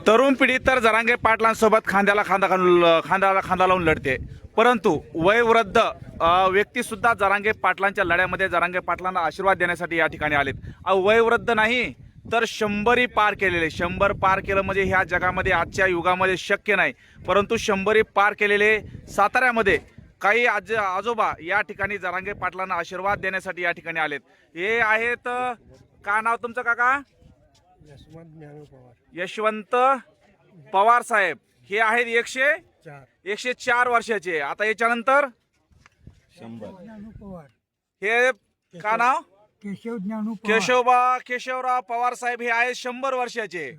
तरुण पिढी तर जरांगे पाटलांसोबत खांद्याला खांदा लावून लढते, परंतु वयोवृद्ध व्यक्ती सुद्धा जरांगे पाटलांच्या लढ्यामध्ये जरांगे पाटलांना आशीर्वाद देण्यासाठी या ठिकाणी आलेत. वयोवृद्ध नाही तर 100 पार केलेले, 100 पार केलं म्हणजे ह्या जगामध्ये आजच्या युगामध्ये शक्य नाही, परंतु 100 पार केलेले साताऱ्यामध्ये काही आजोबा या ठिकाणी जरांगे पाटलांना आशीर्वाद देण्यासाठी या ठिकाणी आलेत. हे आहेत, काय नाव तुमचं काका? यशवंत पवार साहेब. हे आहेत 104 वर्षाचे. आता याच्यानंतर 100. हे काय नाव? केशवराव पवार साहेब. हे आहेत 100 वर्षाचे.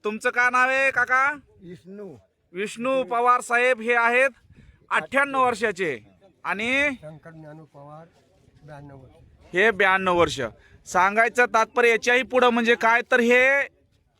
तुमचं काय नाव आहे काका? विष्णू पवार साहेब. हे आहेत 98 वर्षाचे. आणि शंकर ज्ञानू पवार 92 वर्ष. हे 92 वर्ष. सांगायचं तात्पर्य याच्याही पुढं म्हणजे काय तर हे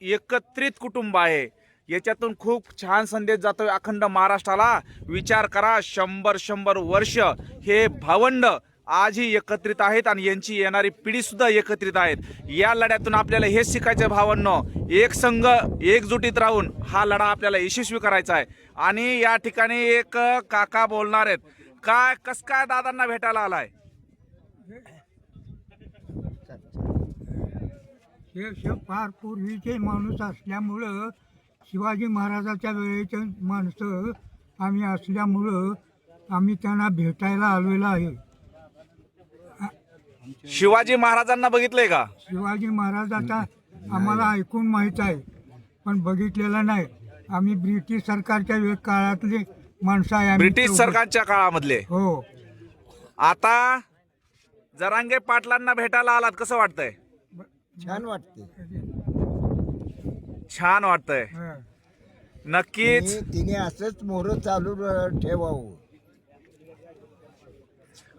एकत्रित कुटुंब आहे. याच्यातून खूप छान संदेश जातोय अखंड महाराष्ट्राला. विचार करा, 100 वर्ष हे भावंड आजही एकत्रित आहेत आणि यांची येणारी पिढी सुद्धा एकत्रित आहेत. या लढ्यातून आपल्याला हेच शिकायचं भावांनो, एक संघ एकजुटीत राहून हा लढा आपल्याला यशस्वी करायचा आहे. आणि या ठिकाणी एक काका बोलणार आहेत. काय कस काय दादांना भेटायला आलाय? हे फार पूर्वीचे माणूस असल्यामुळं, शिवाजी महाराजाच्या वेळेचे माणसं आम्ही असल्यामुळं आम्ही त्यांना भेटायला आलेलो आहे. शिवाजी महाराजांना बघितलंय का? शिवाजी महाराजाचा आम्हाला ऐकून माहीत आहे, पण बघितलेला नाही. आम्ही ब्रिटिश सरकारच्या काळातले माणसं आहे. ब्रिटिश सरकारच्या काळामधले. हो. आता जरांगे पाटलांना भेटायला आलात, कसं वाटतंय? छान वाटते. छान वाटतंय. नक्कीच तिने असंच मोहर चालू ठेवावं.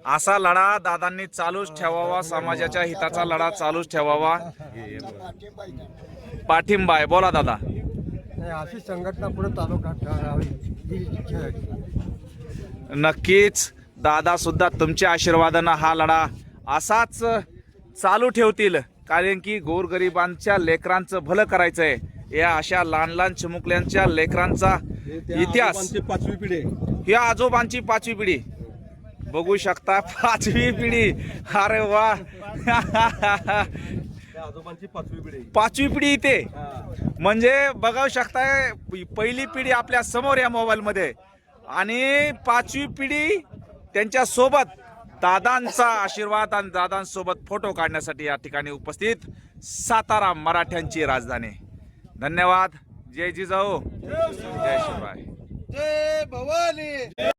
असा लढा दादांनी चालूच ठेवावा. समाजाच्या हिताचा लढा चालूच ठेवावा. पाठिंबा आहे. बोला दादा. अशी संघटना पुढे चालू करावी. नक्कीच दादा सुद्धा तुमच्या आशीर्वादानं हा लढा असाच चालू ठेवतील, कारण की गोरगरिबांच्या लेकरांचं भलं करायचंय. या अशा लहान लहान चिमुकल्यांच्या लेकरांचा इतिहास. 5वी पिढी. या आजोबांची 5वी पिढी बघू शकता. 5वी पिढी. अरे वा. आजोबांची 5वी पिढी. 5वी पिढी इथे म्हणजे बघू शकताय. पहिली पिढी आपल्या समोर या मोबाईल मध्ये आणि 5वी पिढी त्यांच्या सोबत. दादांचा आशीर्वाद आणि दादांसोबत फोटो काढण्यासाठी या ठिकाणी उपस्थित. सातारा मराठ्यांची राजधानी. धन्यवाद. जय जिजाऊ, जय शिवराय, जय भवानी.